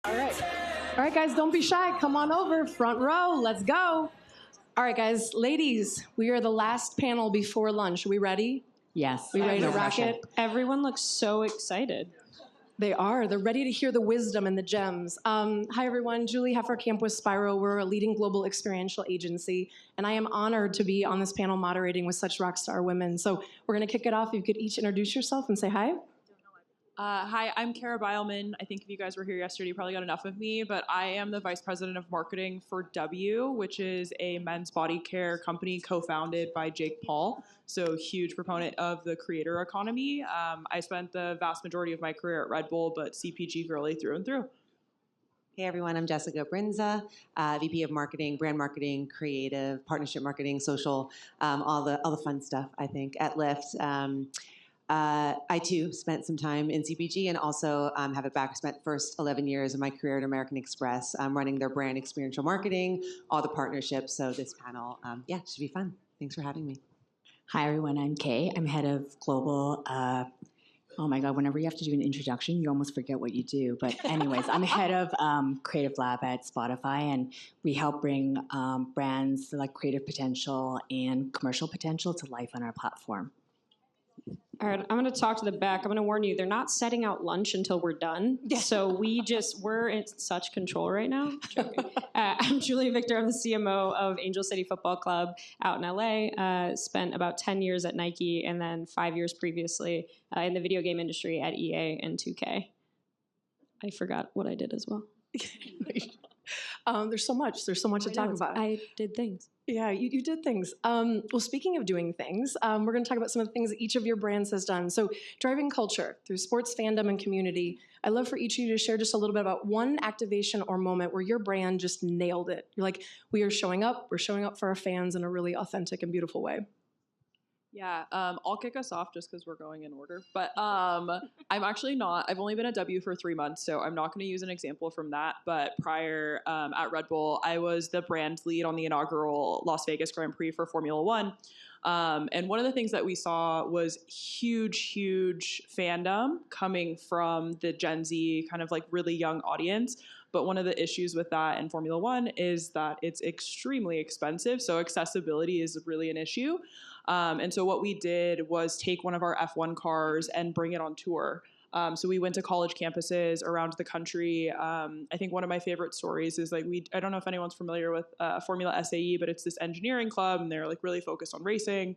All right. All right, guys, don't be shy. Come on over, front row. Let's go. All right, guys, ladies, we are the last panel before lunch. Are we ready? Yes. We ready to rock it? Everyone looks so excited. They are. They're ready to hear the wisdom and the gems. Hi, everyone. Julie Haferkamp with Spiro. We're a leading global experiential agency, and I am honored to be on this panel moderating with such rock star women. So we're going to kick it off. If you could each introduce yourself and say hi. Hi, I'm Beilman. I think if you guys were here yesterday, you probably got enough of me, but I am the Vice President of Marketing for W, which is a men's body care company co-founded by Jake Paul. So huge proponent of the creator economy. I spent the vast majority of my career at Red Bull, but CPG girly through and through. Hey everyone, I'm Bryndza, VP of Marketing, Brand Marketing, Creative, Partnership Marketing, Social, all the fun stuff, I think, at Lyft. I too spent some time in CPG and also spent first 11 years of my career at American Express running their brand experiential marketing, all the partnerships. So this panel, should be fun. Thanks for having me. Hi everyone, I'm Kay. I'm head of global. Oh my God, whenever you have to do an introduction, you almost forget what you do. But anyways, I'm head of Creative Lab at Spotify, and we help bring brands like creative potential and commercial potential to life on our platform. All right, I'm going to talk to the back. I'm going to warn you, they're not setting out lunch until we're done. So we're in such control right now. Joking. I'm Julie Victor. I'm the CMO of Angel City Football Club out in LA. Spent about 10 years at Nike and then 5 years previously in the video game industry at EA and 2K. I forgot what I did as well. There's so much to talk about. I did things. Yeah, you did things. Well, speaking of doing things, we're going to talk about some of the things that each of your brands has done. So driving culture through sports, fandom, and community. I'd love for each of you to share just a little bit about one activation or moment where your brand just nailed it. You're like, we're showing up for our fans in a really authentic and beautiful way. Yeah, I'll kick us off just because we're going in order. But I'm actually not. I've only been at W for 3 months, so I'm not going to use an example from that. But prior at Red Bull, I was the brand lead on the inaugural Las Vegas Grand Prix for Formula One. And one of the things that we saw was huge fandom coming from the Gen Z kind of like really young audience. But one of the issues with that in Formula One is that it's extremely expensive. So accessibility is really an issue. And so what we did was take one of our F1 cars and bring it on tour. So we went to college campuses around the country. I think one of my favorite stories is like I don't know if anyone's familiar with Formula SAE, but it's this engineering club and they're like really focused on racing.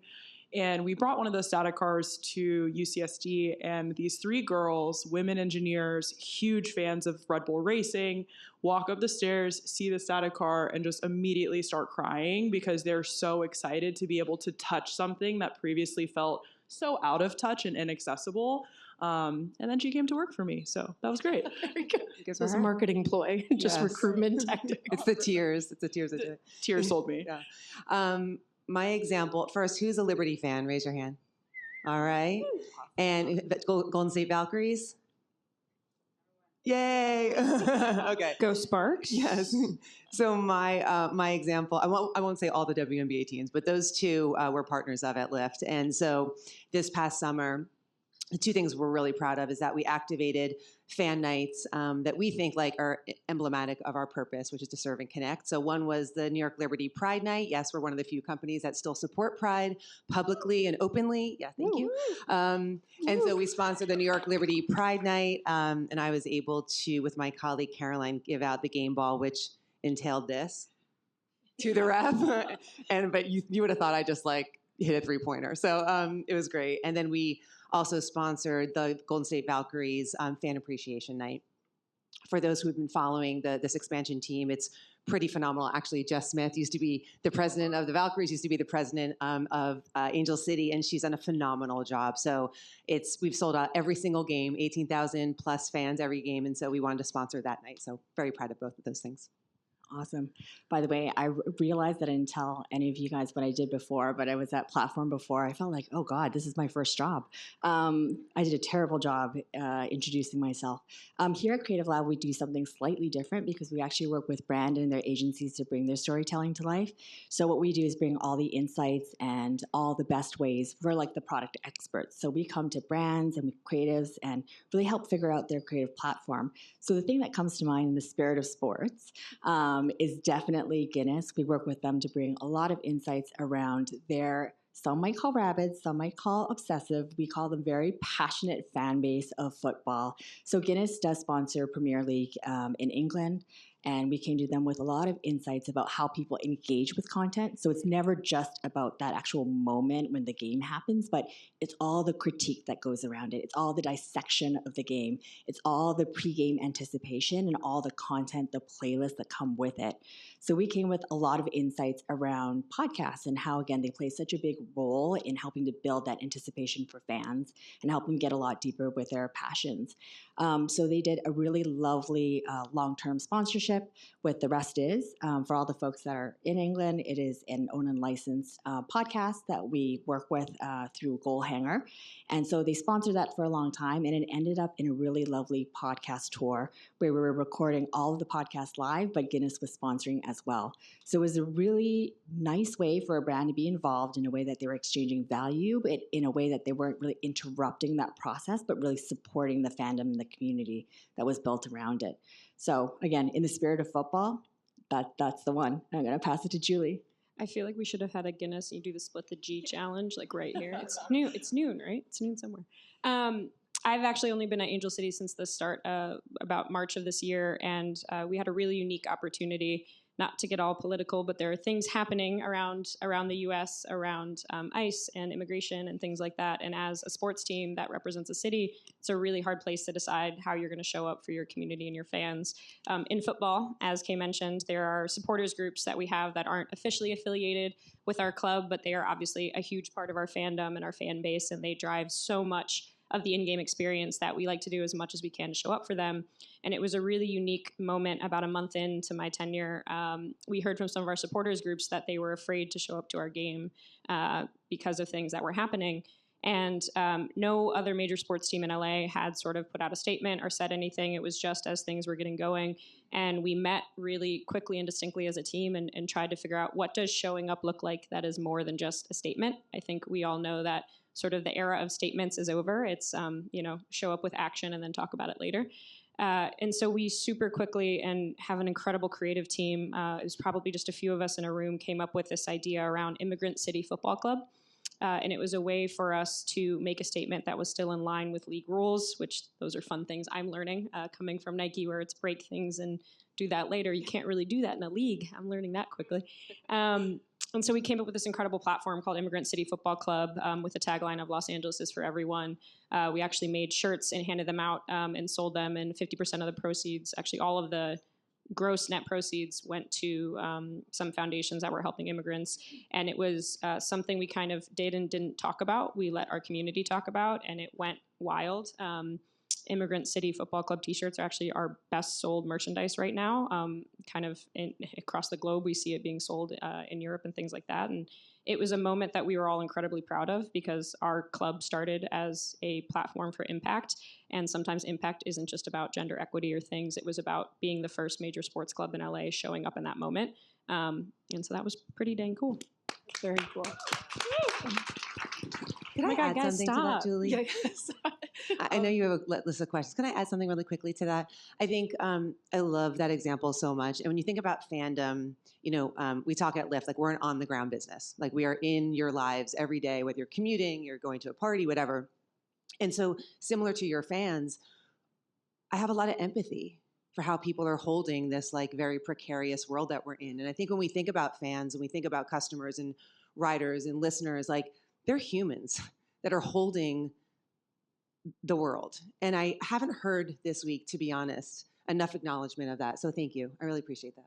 And we brought one of those static cars to UCSD, and these 3 girls, women engineers, huge fans of Red Bull racing, walk up the stairs, see the static car, and just immediately start crying because they're so excited to be able to touch something that previously felt so out of touch and inaccessible. And then she came to work for me, so that was great. It was a marketing ploy, just recruitment tactic. It's the tears. It's the tears that do it. Tears sold me. Yeah. My example, first, who's a Liberty fan? Raise your hand. All right. And Golden State Valkyries? Yay. Okay. Go Sparks. Yes. So my example, I won't say all the WNBA teams, but those 2 we're partners of at Lyft. And so this past summer, the 2 things we're really proud of is that we activated fan nights that we think like are emblematic of our purpose, which is to serve and connect. So one was the New York Liberty Pride Night. Yes, we're one of the few companies that still support Pride publicly and openly. Yeah, thank you. And so we sponsored the New York Liberty Pride Night, and I was able to, with my colleague Caroline, give out the game ball, which entailed this to the ref. But you would have thought I just like hit a 3-pointer. So it was great. And then we also sponsored the Golden State Valkyries Fan Appreciation Night. For those who have been following this expansion team, it's pretty phenomenal. Actually, Jess Smith used to be the president of the Valkyries, used to be the president of Angel City, and she's done a phenomenal job. So we've sold out every single game, 18,000 plus fans every game, and so we wanted to sponsor that night. So very proud of both of those things. Awesome. By the way, I realized that I didn't tell any of you guys what I did before, but I was at Platform before. I felt like, oh God, this is my first job. I did a terrible job introducing myself. Here at Creative Lab, we do something slightly different because we actually work with brand and their agencies to bring their storytelling to life. So what we do is bring all the insights and all the best ways. We're like the product experts. So we come to brands and creatives and really help figure out their creative platform. So the thing that comes to mind in the spirit of sports is definitely Guinness. We work with them to bring a lot of insights around their, some might call rabid, some might call obsessive. We call them very passionate fan base of football. So Guinness does sponsor Premier League in England. And we came to them with a lot of insights about how people engage with content. So it's never just about that actual moment when the game happens, but it's all the critique that goes around it. It's all the dissection of the game. It's all the pregame anticipation and all the content, the playlists that come with it. So we came with a lot of insights around podcasts and how, again, they play such a big role in helping to build that anticipation for fans and help them get a lot deeper with their passions. So they did a really lovely long-term sponsorship with The Rest Is. For all the folks that are in England, it is an owned and licensed podcast that we work with through Goalhanger. And so they sponsored that for a long time, and it ended up in a really lovely podcast tour where we were recording all of the podcasts live, but Guinness was sponsoring as well. So it was a really nice way for a brand to be involved in a way that they were exchanging value, but in a way that they weren't really interrupting that process, but really supporting the fandom and the community that was built around it. So again, in the spirit of football, that's the one. I'm going to pass it to Julie. I feel like we should have had a Guinness. You do the split the G challenge, like right here. It's new. It's noon, right? It's noon somewhere. I've actually only been at Angel City since the start, about March of this year, and we had a really unique opportunity. Not to get all political, but there are things happening around the U.S. around ICE and immigration and things like that. And as a sports team that represents a city, it's a really hard place to decide how you're going to show up for your community and your fans. In football, as Kay mentioned, there are supporters groups that we have that aren't officially affiliated with our club, but they are obviously a huge part of our fandom and our fan base, and they drive so much of the in-game experience that we like to do as much as we can to show up for them. And it was a really unique moment about a month into my tenure. We heard from some of our supporters groups that they were afraid to show up to our game because of things that were happening. And no other major sports team in LA had sort of put out a statement or said anything. It was just as things were getting going. And we met really quickly and distinctly as a team and tried to figure out what does showing up look like that is more than just a statement. I think we all know that sort of the era of statements is over. It's, show up with action and then talk about it later. And so we super quickly and have an incredible creative team. It was probably just a few of us in a room came up with this idea around Immigrant City Football Club. And it was a way for us to make a statement that was still in line with league rules, which those are fun things I'm learning coming from Nike, where it's break things and do that later. You can't really do that in a league. I'm learning that quickly. And so we came up with this incredible platform called Immigrant City Football Club with the tagline of Los Angeles is for everyone. We actually made shirts and handed them out and sold them, and 50% of the proceeds, actually all of the gross net proceeds, went to some foundations that were helping immigrants. And it was something we kind of did and didn't talk about. We let our community talk about, and it went wild. Immigrant City Football Club t-shirts are actually our best sold merchandise right now. Kind of across the globe, we see it being sold in Europe and things like that. And it was a moment that we were all incredibly proud of because our club started as a platform for impact. And sometimes impact isn't just about gender equity or things. It was about being the first major sports club in LA showing up in that moment. And so that was pretty dang cool. Very cool. Can I add something to that, Julie? Yeah, yes. I know you have a list of questions. Can I add something really quickly to that? I think I love that example so much. And when you think about fandom, we talk at Lyft, like we're an on-the-ground business. Like we are in your lives every day, whether you're commuting, you're going to a party, whatever. And so similar to your fans, I have a lot of empathy for how people are holding this like very precarious world that we're in. And I think when we think about fans and we think about customers and riders and listeners, like they're humans that are holding the world. And I haven't heard this week, to be honest, enough acknowledgement of that. So thank you. I really appreciate that.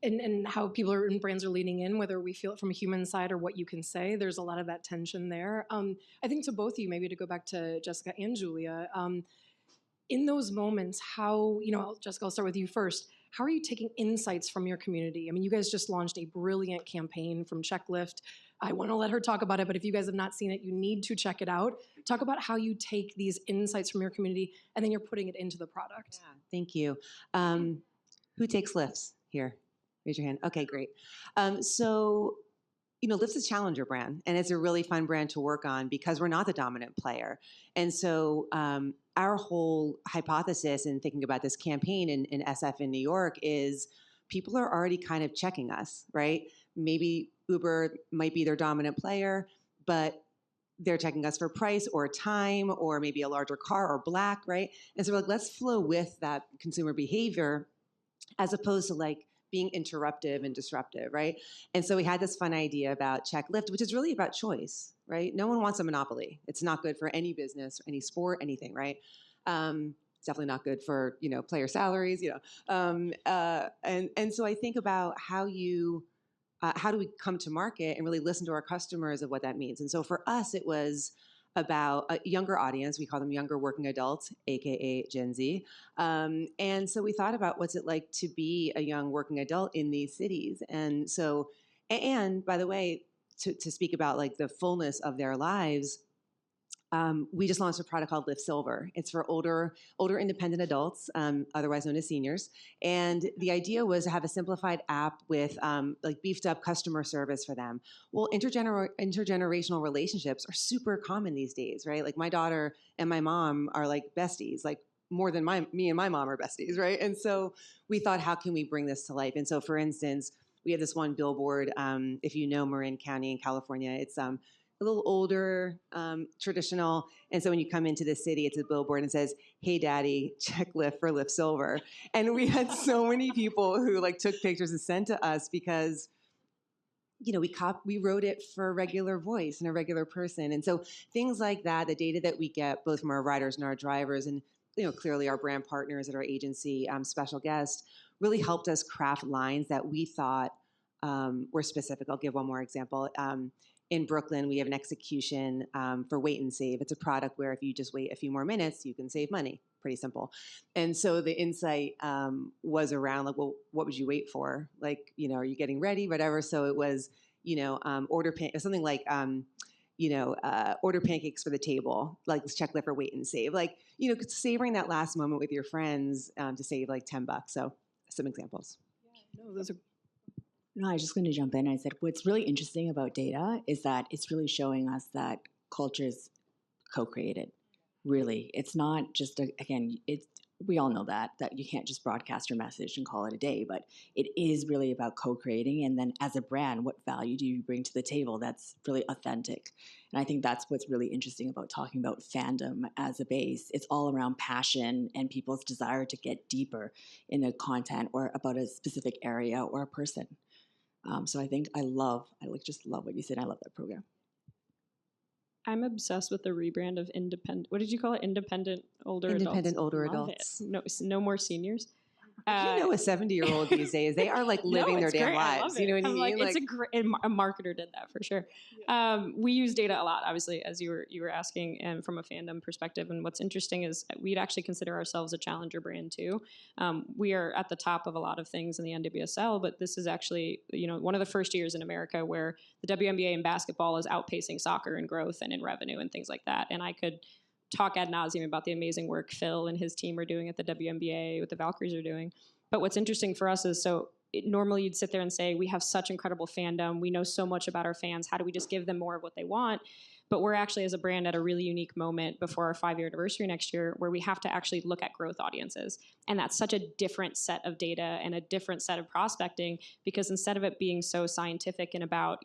And how people are and brands are leaning in, whether we feel it from a human side or what you can say, there's a lot of that tension there. I think to both of you, maybe to go back to Jessica and Julia, in those moments, how, Jessica, I'll start with you first. How are you taking insights from your community? I mean, you guys just launched a brilliant campaign from Lyft. I want to let her talk about it, but if you guys have not seen it, you need to check it out. Talk about how you take these insights from your community and then you're putting it into the product. Yeah, thank you. Who takes Lyfts here? Raise your hand. Okay, great. So, Lyft's a challenger brand, and it's a really fun brand to work on because we're not the dominant player. And so our whole hypothesis in thinking about this campaign in SF in New York is people are already kind of checking us, right? Maybe Uber might be their dominant player, but they're checking us for price or time or maybe a larger car or black, right? And so we're like, let's flow with that consumer behavior as opposed to like being interruptive and disruptive, right? And so we had this fun idea about Check Lyft, which is really about choice, right? No one wants a monopoly. It's not good for any business, any sport, anything, right? It's definitely not good for, player salaries, and so I think about how do we come to market and really listen to our customers of what that means. And so for us, it was about a younger audience. We call them younger working adults, AKA Gen Z. And so we thought about what's it like to be a young working adult in these cities. And so, and by the way, to speak about like the fullness of their lives, we just launched a product called Lyft Silver. It's for older independent adults, otherwise known as seniors. And the idea was to have a simplified app with like beefed up customer service for them. Well, intergenerational relationships are super common these days, right? Like my daughter and my mom are like besties, like more than me and my mom are besties, right? And so we thought, how can we bring this to life? And so, for instance, we have this one billboard. If you know Marin County in California, it's a little older, traditional. And so when you come into the city, it's a billboard and says, "Hey daddy, check Lyft for Lyft Silver." And we had so many people who like took pictures and sent to us because, we wrote it for a regular voice and a regular person. And so things like that, the data that we get both from our riders and our drivers and, clearly our brand partners at our agency, special guest, really helped us craft lines that we thought were specific. I'll give one more example. In Brooklyn, we have an execution for Wait and Save. It's a product where if you just wait a few more minutes, you can save money. Pretty simple. And so the insight was around like, well, what would you wait for? Like, are you getting ready? Whatever. So it was, something like, order pancakes for the table. Like, let's check Lyft for Wait and Save. Like, savoring that last moment with your friends to save like $10. So some examples. Yeah, no, those are. No, I was just going to jump in. I said, what's really interesting about data is that it's really showing us that culture is co-created. Really, it's not just we all know that you can't just broadcast your message and call it a day, but it is really about co-creating. And then as a brand, what value do you bring to the table that's really authentic? And I think that's what's really interesting about talking about fandom as a base. It's all around passion and people's desire to get deeper in a content or about a specific area or a person. So I think I just love what you said. I love that program. I'm obsessed with the rebrand of independent. What did you call it? Independent older adults. No more seniors. A 70-year-old these days, they are like living their damn lives. You know what I mean? Like, it's a marketer did that for sure. Yeah. We use data a lot, obviously, as you were asking, and from a fandom perspective. And what's interesting is we'd actually consider ourselves a challenger brand too. We are at the top of a lot of things in the NWSL, but this is actually one of the first years in America where the WNBA in basketball is outpacing soccer in growth and in revenue and things like that. And I could talk ad nauseum about the amazing work Phil and his team are doing at the WNBA, what the Valkyries are doing. But what's interesting for us is normally you'd sit there and say, we have such incredible fandom. We know so much about our fans. How do we just give them more of what they want? But we're actually, as a brand, at a really unique moment before our 5-year anniversary next year where we have to actually look at growth audiences. And that's such a different set of data and a different set of prospecting because instead of it being so scientific and about,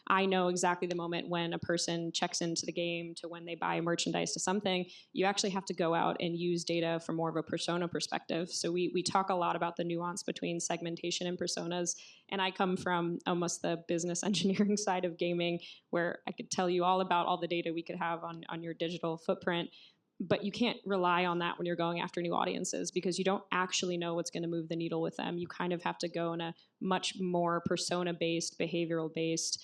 I know exactly the moment when a person checks into the game to when they buy merchandise to something, you actually have to go out and use data from more of a persona perspective. So we talk a lot about the nuance between segmentation and personas. And I come from almost the business engineering side of gaming where I could tell you all about all the data we could have on your digital footprint. But you can't rely on that when you're going after new audiences because you don't actually know what's going to move the needle with them. You kind of have to go in a much more persona-based, behavioral-based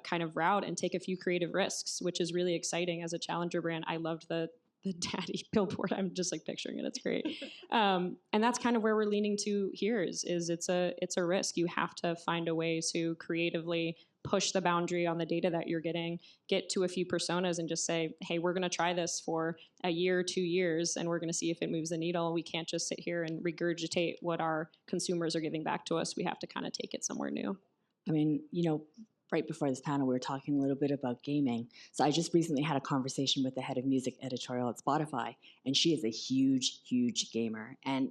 kind of route and take a few creative risks, which is really exciting as a challenger brand. I loved the the daddy billboard. I'm just like picturing it. It's great. And that's kind of where we're leaning to here is it's a risk. You have to find a way to creatively push the boundary on the data that you're getting, get to a few personas and just say, hey, we're going to try this for a year, 2 years, and we're going to see if it moves the needle. We can't just sit here and regurgitate what our consumers are giving back to us. We have to kind of take it somewhere new. I mean, right before this panel, we were talking a little bit about gaming. So I just recently had a conversation with the head of music editorial at Spotify, and she is a huge, huge gamer. And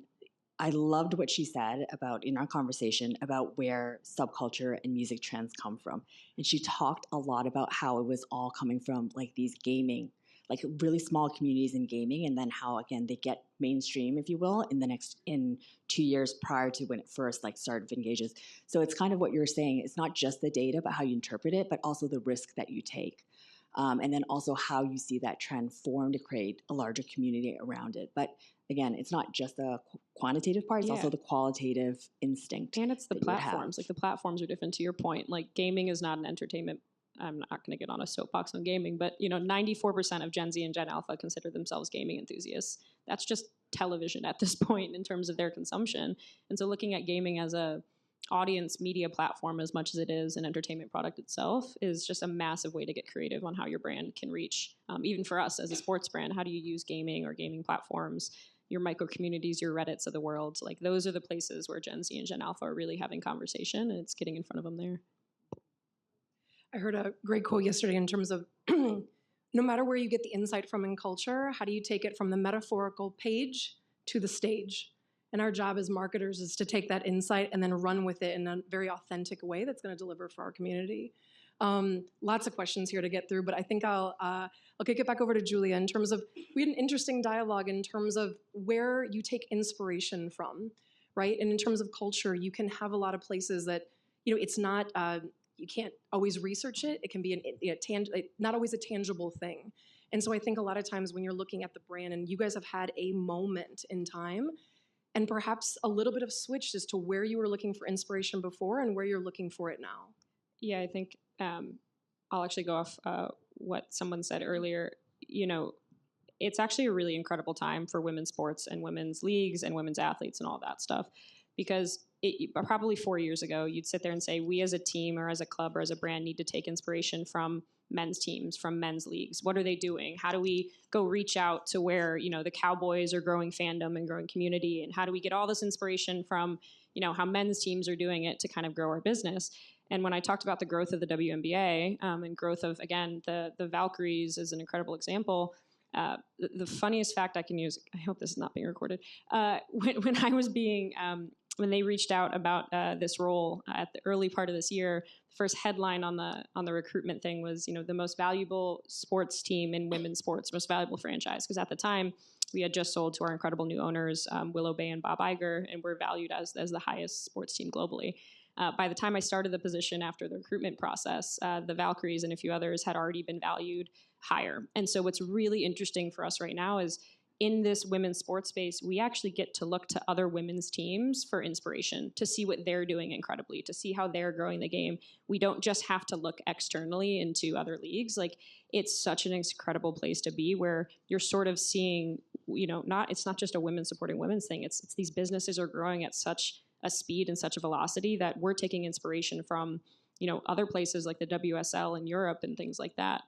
I loved what she said about in our conversation about where subculture and music trends come from. And she talked a lot about how it was all coming from like these gaming, like really small communities in gaming, and then how again they get mainstream, if you will, in 2 years prior to when it first like started engages. So it's kind of what you're saying. It's not just the data, but how you interpret it, but also the risk that you take. And then also how you see that trend form to create a larger community around it. But again, it's not just the quantitative part, it's also the qualitative instinct. And it's the platforms. Like the platforms are different to your point. Like gaming is not an entertainment. I'm not going to get on a soapbox on gaming, but 94% of Gen Z and Gen Alpha consider themselves gaming enthusiasts. That's just television at this point in terms of their consumption. And so looking at gaming as a audience media platform as much as it is an entertainment product itself is just a massive way to get creative on how your brand can reach. Even for us as a sports brand, how do you use gaming or gaming platforms, your micro communities, your Reddits of the world? Like those are the places where Gen Z and Gen Alpha are really having conversation, and it's getting in front of them there. I heard a great quote yesterday in terms of no matter where you get the insight from in culture, how do you take it from the metaphorical page to the stage? And our job as marketers is to take that insight and then run with it in a very authentic way that's going to deliver for our community. Lots of questions here to get through, but I think I'll kick it back over to Julia in terms of, we had an interesting dialogue in terms of where you take inspiration from, right? And in terms of culture, you can have a lot of places that, it's not, you can't always research it. It can be not always a tangible thing. And so I think a lot of times when you're looking at the brand and you guys have had a moment in time and perhaps a little bit of switch as to where you were looking for inspiration before and where you're looking for it now. Yeah, I think I'll actually go off what someone said earlier. It's actually a really incredible time for women's sports and women's leagues and women's athletes and all that stuff. Because probably 4 years ago, you'd sit there and say, we as a team or as a club or as a brand need to take inspiration from men's teams, from men's leagues. What are they doing? How do we go reach out to where, the Cowboys are growing fandom and growing community? And how do we get all this inspiration from, how men's teams are doing it to kind of grow our business? And when I talked about the growth of the WNBA and growth of, again, the Valkyries is an incredible example. The funniest fact I can use, I hope this is not being recorded, when I was being, when they reached out about this role at the early part of this year, the first headline on the recruitment thing was, the most valuable sports team in women's sports, most valuable franchise. Because at the time, we had just sold to our incredible new owners, Willow Bay and Bob Iger, and we're valued as the highest sports team globally. By the time I started the position after the recruitment process, the Valkyries and a few others had already been valued higher. And so what's really interesting for us right now is in this women's sports space, we actually get to look to other women's teams for inspiration, to see what they're doing incredibly, to see how they're growing the game. We don't just have to look externally into other leagues. Like, it's such an incredible place to be where you're sort of seeing, it's not just a women supporting women's thing. It's these businesses are growing at such a speed and such a velocity that we're taking inspiration from, other places like the WSL in Europe and things like that.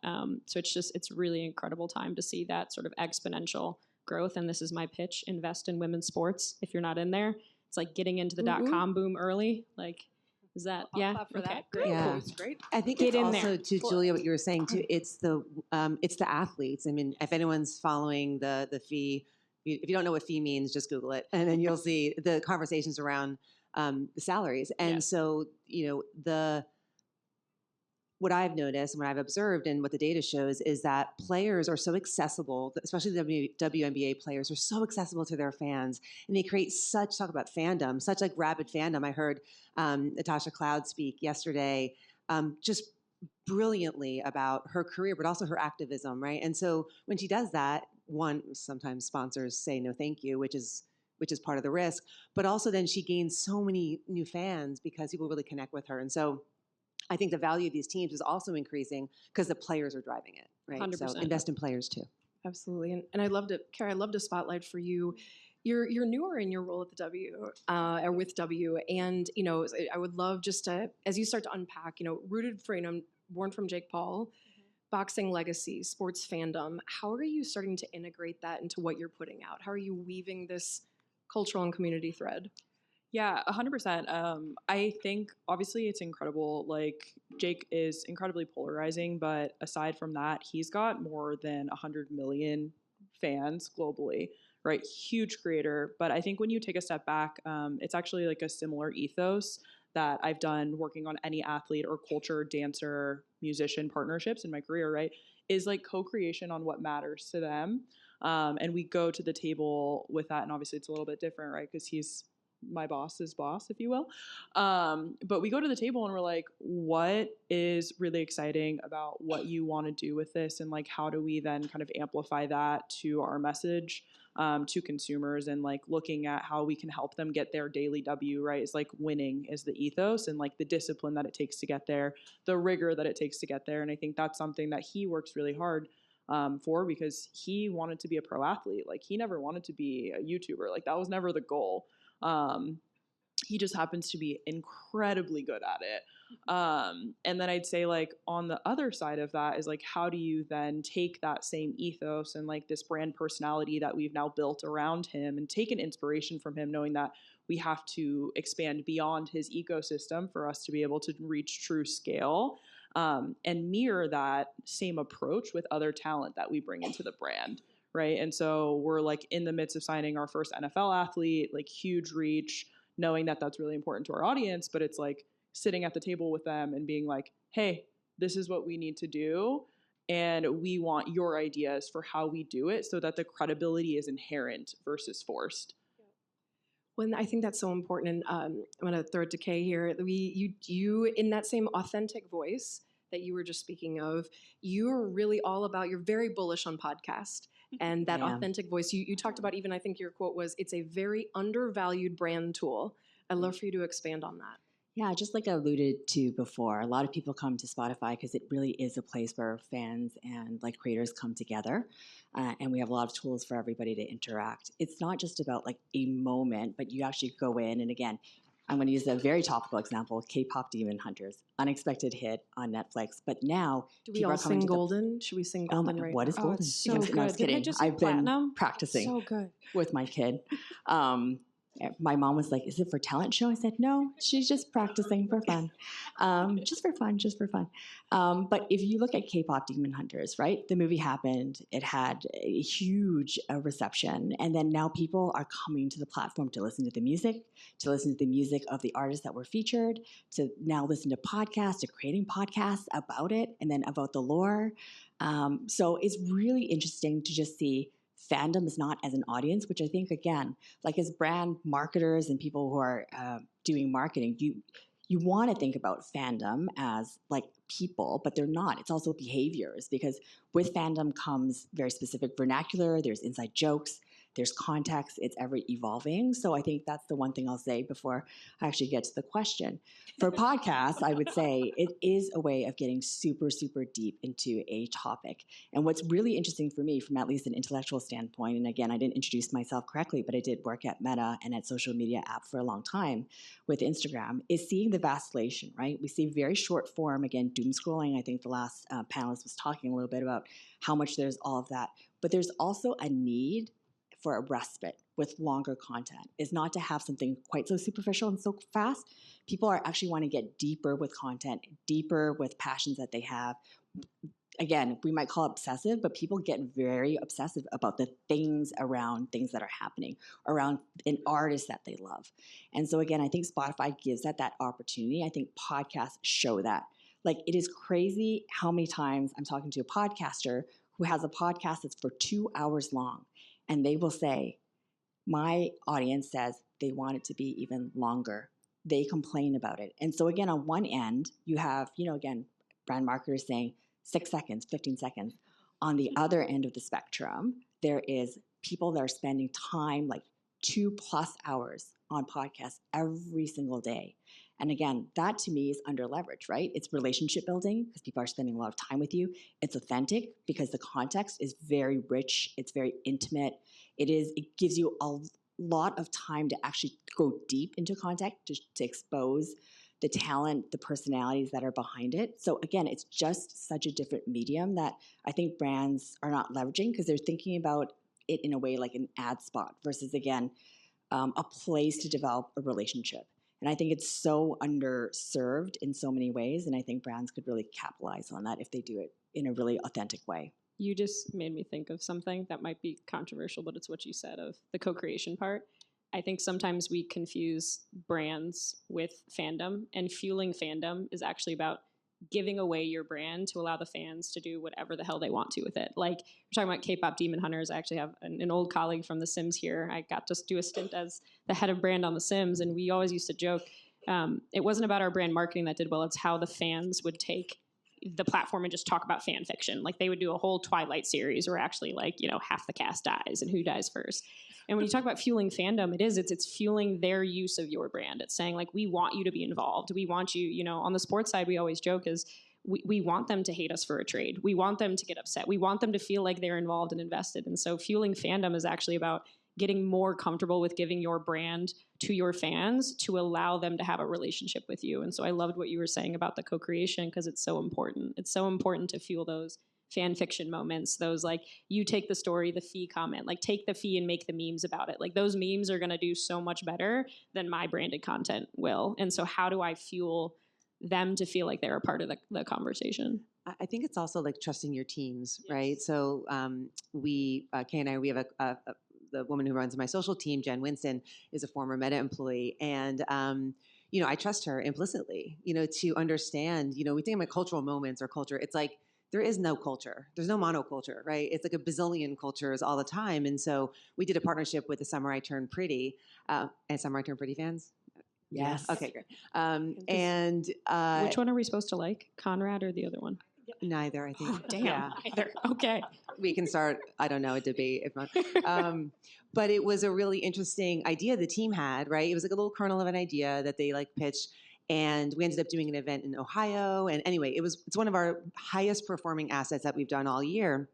So it's really incredible time to see that sort of exponential growth. And this is my pitch: invest in women's sports. If you're not in there, it's like getting into the .com boom early. Like, is that I'll clap for that. Great. Yeah. It's great. I think Get it's in also there. to Julia what you were saying too. It's the athletes. I mean, if anyone's following the fee, if you don't know what fee means, just Google it, and then you'll see the conversations around the salaries. And so what I've noticed and what I've observed and what the data shows is that players are so accessible, especially the WNBA players are so accessible to their fans, and they create talk about fandom, such like rabid fandom. I heard Natasha Cloud speak yesterday just brilliantly about her career, but also her activism, right? And so when she does that, sometimes sponsors say no thank you, which is part of the risk, but also then she gains so many new fans because people really connect with her. And so I think the value of these teams is also increasing because the players are driving it, right? 100%. So invest in players too. Absolutely. And I loved it. Kara, I loved a spotlight for you. You're newer in your role at the W, or with W. And, I would love just to, as you start to unpack, Rooted for, Born from Jake Paul, boxing legacy, sports fandom, how are you starting to integrate that into what you're putting out? How are you weaving this cultural and community thread? Yeah, 100%. I think obviously it's incredible. Like Jake is incredibly polarizing, but aside from that, he's got more than 100 million fans globally, right? Huge creator. But I think when you take a step back, it's actually like a similar ethos that I've done working on any athlete or culture, dancer, musician partnerships in my career, right? Is like co-creation on what matters to them. And we go to the table with that. And obviously it's a little bit different, right? Because he's my boss's boss, if you will. But we go to the table and we're like, what is really exciting about what you want to do with this? And like, how do we then kind of amplify that to our message, to consumers, and like looking at how we can help them get their daily W, right? Is like winning is the ethos, and like the discipline that it takes to get there, the rigor that it takes to get there. And I think that's something that he works really hard for, because he wanted to be a pro athlete. Like he never wanted to be a YouTuber. Like that was never the goal. He just happens to be incredibly good at it. And then I'd say like on the other side of that is like, how do you then take that same ethos and like this brand personality that we've now built around him and take an inspiration from him, knowing that we have to expand beyond his ecosystem for us to be able to reach true scale, and mirror that same approach with other talent that we bring into the brand. Right. And so we're like in the midst of signing our first NFL athlete, like huge reach, knowing that that's really important to our audience. But it's like sitting at the table with them and being like, hey, this is what we need to do. And we want your ideas for how we do it so that the credibility is inherent versus forced. Well, I think that's so important. And I'm going to throw it to Kay here. You in that same authentic voice that you were just speaking of, you're really all about, you're very bullish on podcast. And that authentic voice, you talked about, even I think your quote was, it's a very undervalued brand tool. I'd love for you to expand on that. Yeah, just like I alluded to before, a lot of people come to Spotify because it really is a place where fans and like creators come together. And we have a lot of tools for everybody to interact. It's not just about like a moment, but you actually go in, and again, I'm going to use a very topical example, K-pop Demon Hunters, unexpected hit on Netflix. But now, do we all sing Golden? Should we sing Golden right what now? is Golden? It's so good. No, I was kidding. I've Platinum? been practicing So good. with my kid. My mom was like, is it for talent show? I said, no, she's just practicing for fun. Just for fun. But if you look at K-pop Demon Hunters, right? The movie happened. It had a huge reception. And then now people are coming to the platform to listen to the music of the artists that were featured, to now listen to podcasts, to creating podcasts about it, and then about the lore. So it's really interesting to just see fandom is not as an audience, which I think, again, like as brand marketers and people who are doing marketing, you want to think about fandom as like people, but they're not. It's also behaviors, because with fandom comes very specific vernacular, there's inside jokes, there's context, it's ever evolving. So I think that's the one thing I'll say before I actually get to the question. For podcasts, I would say it is a way of getting super, super deep into a topic. And what's really interesting for me from at least an intellectual standpoint, and again, I didn't introduce myself correctly, but I did work at Meta and at social media app for a long time with Instagram, is seeing the vacillation, right? We see very short form, again, doom scrolling. I think the last panelist was talking a little bit about how much there's all of that. But there's also a need for a respite with longer content, is not to have something quite so superficial and so fast. People are actually want to get deeper with content, deeper with passions that they have. Again, we might call it obsessive, but people get very obsessive about the things around things that are happening, around an artist that they love. And so again, I think Spotify gives that opportunity. I think podcasts show that. Like, it is crazy how many times I'm talking to a podcaster who has a podcast that's for 2 hours long. And they will say, my audience says they want it to be even longer. They complain about it. And so again, on one end, you have, again, brand marketers saying 6 seconds, 15 seconds. On the other end of the spectrum, there is people that are spending time like 2+ hours on podcasts every single day. And again, that to me is under leverage, right? It's relationship building because people are spending a lot of time with you. It's authentic because the context is very rich. It's very intimate. It gives you a lot of time to actually go deep into content, to expose the talent, the personalities that are behind it. So again, it's just such a different medium that I think brands are not leveraging because they're thinking about it in a way like an ad spot versus, again, a place to develop a relationship. And I think it's so underserved in so many ways. And I think brands could really capitalize on that if they do it in a really authentic way. You just made me think of something that might be controversial, but it's what you said of the co-creation part. I think sometimes we confuse brands with fandom, and fueling fandom is actually about giving away your brand to allow the fans to do whatever the hell they want to with it. Like, we're talking about K-pop Demon Hunters. I actually have an old colleague from The Sims here. I got to do a stint as the head of brand on The Sims, and we always used to joke, it wasn't about our brand marketing that did well, it's how the fans would take the platform and just talk about fan fiction. Like, they would do a whole Twilight series where actually, like, you know, half the cast dies and who dies first. And when you talk about fueling fandom, it's fueling their use of your brand. It's saying, like, we want you to be involved. We want you, you know, on the sports side, we always joke is we want them to hate us for a trade. We want them to get upset. We want them to feel like they're involved and invested. And so fueling fandom is actually about getting more comfortable with giving your brand to your fans to allow them to have a relationship with you. And so I loved what you were saying about the co-creation because it's so important. It's so important to fuel those fan fiction moments, those like, you take the story, the fee comment, like take the fee and make the memes about it. Like, those memes are going to do so much better than my branded content will. And so how do I fuel them to feel like they're a part of the conversation? I think it's also like trusting your teams, right? So Kay and I, we have the woman who runs my social team, Jen Winston, is a former Meta employee. And, you know, I trust her implicitly, you know, to understand, you know, we think about cultural moments or culture. It's like, there is no culture. There's no monoculture, right? It's like a bazillion cultures all the time. And so we did a partnership with the Summer I Turned Pretty. And Summer I Turned Pretty fans? Yes. Yeah. Okay, great. And which one are we supposed to like, Conrad or the other one? Neither, I think. Oh, damn. Yeah. Neither. Okay. We can start, I don't know, a debate if not. But it was a really interesting idea the team had, right? It was like a little kernel of an idea that they like pitched. And we ended up doing an event in Ohio. And anyway, it's one of our highest performing assets that we've done all year.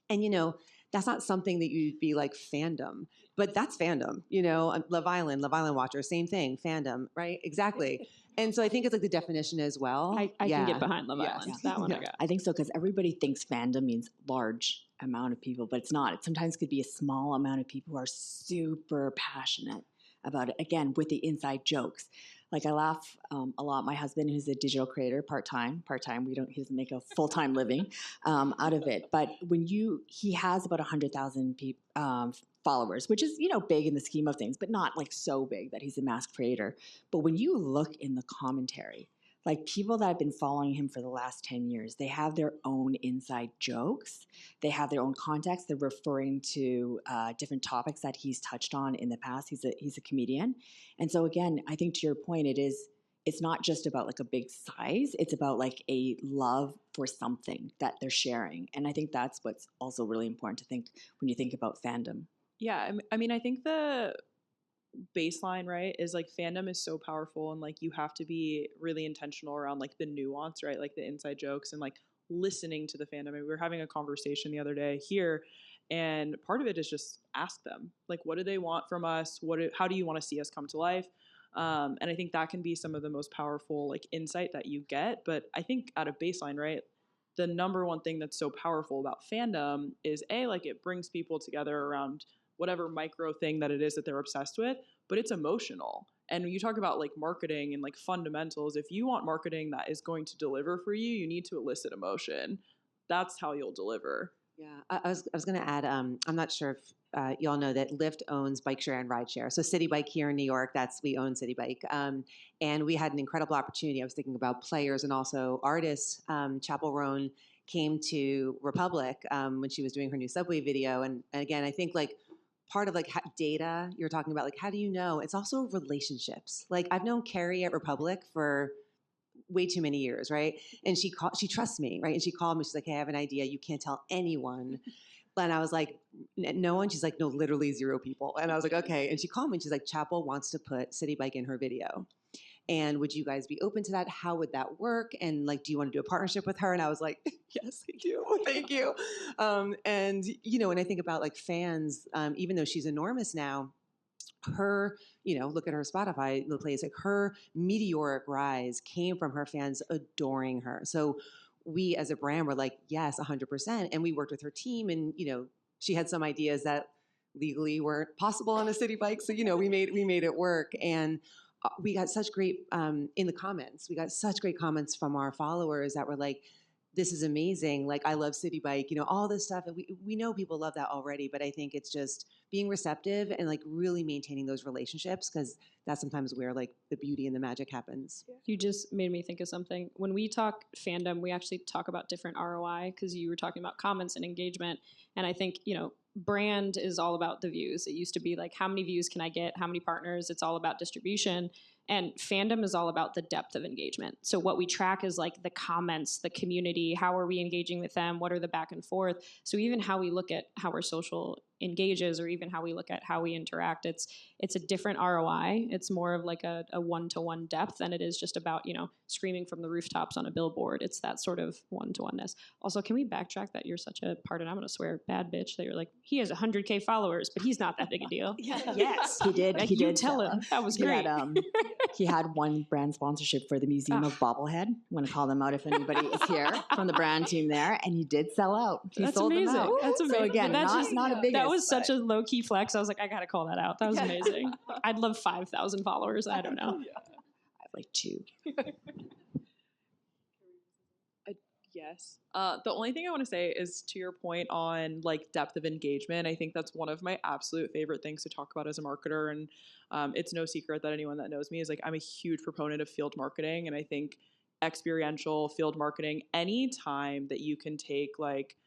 And, you know, that's not something that you'd be like fandom, but that's fandom, you know, Love Island Watcher, same thing, fandom, right? Exactly. And so I think it's like the definition as well. I can get behind Love Island. Yeah. That one I got. I think so because everybody thinks fandom means large amount of people, but it's not. It sometimes could be a small amount of people who are super passionate about it. Again, with the inside jokes. Like, I laugh a lot. My husband, who's a digital creator, part-time, he doesn't make a full-time living out of it. But he has about 100,000 followers, which is, you know, big in the scheme of things, but not like so big that he's a mass creator. But when you look in the commentary, like people that have been following him for the last 10 years, they have their own inside jokes. They have their own context. They're referring to different topics that he's touched on in the past. He's a comedian. And so again, I think to your point, it's not just about like a big size. It's about like a love for something that they're sharing. And I think that's what's also really important to think when you think about fandom. Yeah, I mean, I think the baseline, right, is like fandom is so powerful, and like you have to be really intentional around like the nuance, right, like the inside jokes and like listening to the fandom. I mean, we were having a conversation the other day here, and part of it is just ask them, like, what do they want from us? How do you want to see us come to life? And I think that can be some of the most powerful like insight that you get. But I think at a baseline, right, the number one thing that's so powerful about fandom is like it brings people together around whatever micro thing that it is that they're obsessed with, but it's emotional. And when you talk about like marketing and like fundamentals, if you want marketing that is going to deliver for you, you need to elicit emotion. That's how you'll deliver. Yeah, I was going to add, I'm not sure if y'all know that Lyft owns bike share and ride share. So City Bike here in New York, we own City Bike. And we had an incredible opportunity. I was thinking about players and also artists. Chapel Roan came to Republic when she was doing her new Subway video. And again, I think like part of like data you're talking about, like how do you know? It's also relationships. Like I've known Carrie at Republic for way too many years, right? And she trusts me, right? And she called me. She's like, "Hey, I have an idea. You can't tell anyone." And I was like, "No one?" She's like, "No, literally 0 people." And I was like, "Okay." And she called me and she's like, "Chapel wants to put City Bike in her video." And would you guys be open to that? How would that work? And like, do you want to do a partnership with her? And I was like, yes, I do. Thank you. And, you know, when I think about like fans, even though she's enormous now, her, you know, look at her Spotify plays, like her meteoric rise came from her fans adoring her. So we as a brand were like, yes, 100%. And we worked with her team, and, you know, she had some ideas that legally weren't possible on a city bike. So, you know, we made it work. And we got such great, in the comments, we got such great comments from our followers that were like, this is amazing. Like, I love City Bike, you know, all this stuff. And we know people love that already, but I think it's just being receptive and like really maintaining those relationships, because that's sometimes where like the beauty and the magic happens. You just made me think of something. When we talk fandom, we actually talk about different ROI, because you were talking about comments and engagement. And I think, you know, brand is all about the views. It used to be like, how many views can I get? How many partners? It's all about distribution. And fandom is all about the depth of engagement. So what we track is like the comments, the community, how are we engaging with them? What are the back and forth? So even how we look at how our social engages, or even how we look at how we interact, it's a different ROI. It's more of like a one-to-one depth than it is just about, you know, screaming from the rooftops on a billboard. It's that sort of one-to-oneness. Also, can we backtrack that you're such a, pardon, I'm going to swear, bad bitch, that you're like, he has 100K followers, but he's not that big a deal. Yes, he did. Like, He you did tell sell him. out. That was He great. had, he had one brand sponsorship for the Museum of Bobblehead. I'm going to call them out if anybody is here from the brand team there, and he did sell out. He That's sold amazing. them out. That's amazing. So again, But that's not, just, not a big. that was such a low key flex. I was like, I gotta call that out. That was Yeah. amazing. I'd love 5,000 followers. I don't know. I have like 2. Yes. The only thing I want to say is, to your point on like depth of engagement, I think that's one of my absolute favorite things to talk about as a marketer. And it's no secret that anyone that knows me is like, I'm a huge proponent of field marketing. And I think experiential field marketing, any time that you can take like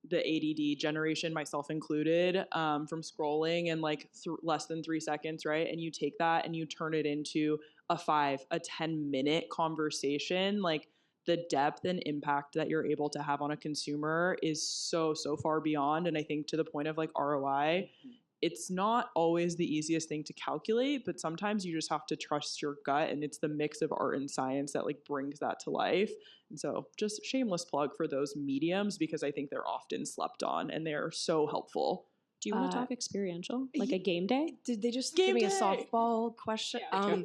the ADD generation, myself included, from scrolling in like less than 3 seconds, right? And you take that and you turn it into a 10-minute conversation, like the depth and impact that you're able to have on a consumer is so far beyond. And I think to the point of like ROI, it's not always the easiest thing to calculate, but sometimes you just have to trust your gut, and it's the mix of art and science that like brings that to life. And so just shameless plug for those mediums, because I think they're often slept on and they're so helpful. Do you want to talk experiential? Like a game day? Did they just Game give me a day. softball question? Yeah.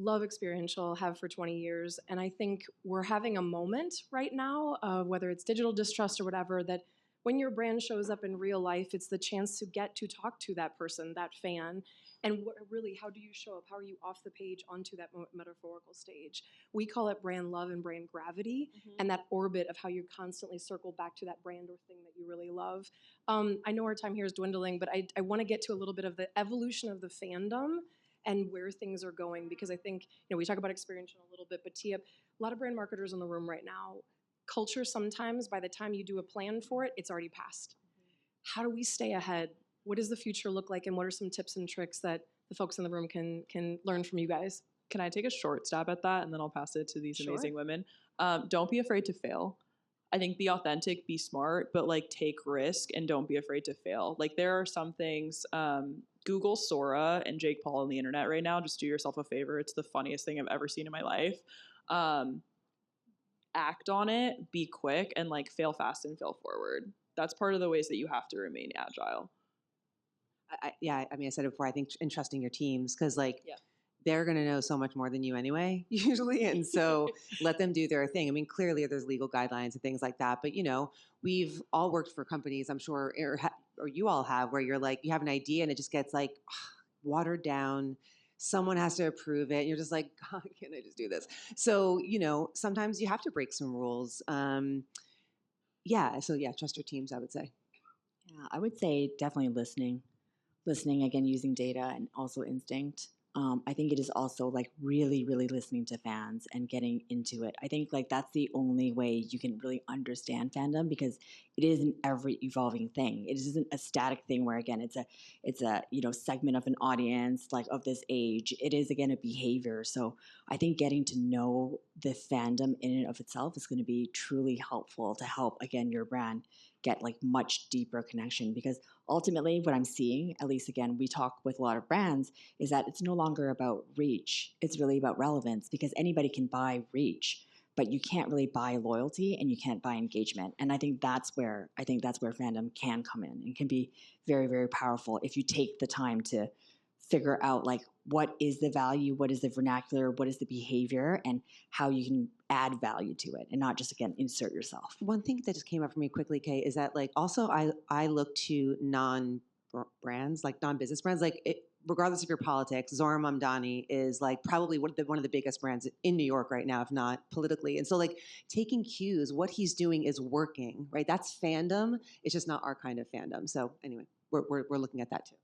Love experiential, have for 20 years. And I think we're having a moment right now, whether it's digital distrust or whatever, that when your brand shows up in real life, it's the chance to get to talk to that person, that fan. And really, how do you show up? How are you off the page onto that metaphorical stage? We call it brand love and brand gravity, and that orbit of how you constantly circle back to that brand or thing that you really love. I know our time here is dwindling, but I want to get to a little bit of the evolution of the fandom and where things are going, because I think, you know, we talk about experiential a little bit, but Tia, a lot of brand marketers in the room right now, culture sometimes, by the time you do a plan for it, it's already passed. How do we stay ahead? What does the future look like, and what are some tips and tricks that the folks in the room can learn from you guys? Can I take a short stab at that, and then I'll pass it to these Sure. amazing women? Don't be afraid to fail. I think be authentic, be smart, but like take risk and don't be afraid to fail. Like there are some things, Google Sora and Jake Paul on the internet right now. Just do yourself a favor. It's the funniest thing I've ever seen in my life. Act on it, be quick, and like fail fast and fail forward. That's part of the ways that you have to remain agile. I mean, I said it before, I think in trusting your teams, because like they're going to know so much more than you anyway, usually. And so let them do their thing. I mean, clearly there's legal guidelines and things like that. But, you know, we've all worked for companies, I'm sure, or you all have, where you're like, you have an idea and it just gets like watered down. Someone has to approve it. And you're just like, God, can't I just do this? So, you know, sometimes you have to break some rules. So trust your teams, I would say. Yeah, I would say definitely listening, again, using data and also instinct. I think it is also like really, really listening to fans and getting into it. I think like that's the only way you can really understand fandom, because it is an ever evolving thing. It isn't a static thing where again it's a you know segment of an audience like of this age. It is again a behavior. So I think getting to know the fandom in and of itself is going to be truly helpful to help again your brand get like much deeper connection, because ultimately what I'm seeing, at least again, we talk with a lot of brands, is that it's no longer about reach. It's really about relevance, because anybody can buy reach, but you can't really buy loyalty and you can't buy engagement. And I think that's where Fandom can come in and can be very, very powerful if you take the time to figure out like what is the value, what is the vernacular, what is the behavior, and how you can add value to it, and not just, again, insert yourself. One thing that just came up for me quickly, Kay, is that like also I look to non-brands, like non-business brands, like regardless of your politics, Zohran Mamdani is like probably one of the biggest brands in New York right now, if not politically. And so like taking cues, what he's doing is working, right? That's fandom. It's just not our kind of fandom. So anyway, we're looking at that too.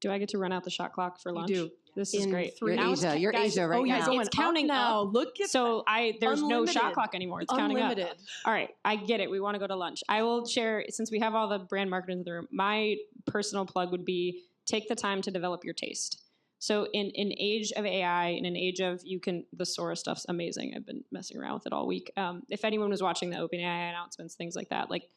Do I get to run out the shot clock for lunch? You do. This is great. You're Now it's Asia. You're guys, Asia right yeah, now. going it's counting up now. up. Look at So there's no shot Unlimited. clock anymore. It's counting up. Unlimited. All right, I get it. We want to go to lunch. I will share, since we have all the brand marketers in the room, my personal plug would be take the time to develop your taste. So in an age of AI, in an age of the Sora stuff's amazing. I've been messing around with it all week. If anyone was watching the OpenAI announcements, things like that, like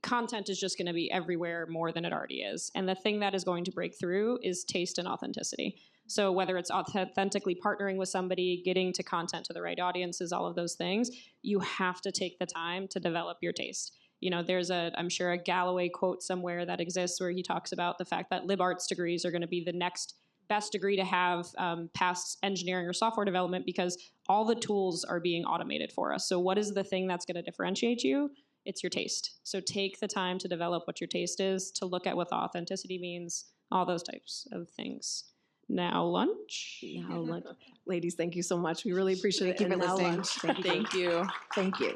content is just going to be everywhere more than it already is. And the thing that is going to break through is taste and authenticity. So whether it's authentically partnering with somebody, getting to content to the right audiences, all of those things, you have to take the time to develop your taste. You know, there's I'm sure a Galloway quote somewhere that exists where he talks about the fact that lib arts degrees are going to be the next best degree to have past engineering or software development, because all the tools are being automated for us. So what is the thing that's going to differentiate you? It's your taste. So take the time to develop what your taste is, to look at what authenticity means, all those types of things. Now lunch. Ladies, thank you so much. We really appreciate it. Thank you for And now listening. lunch. Thank you. Thank you. Thank you.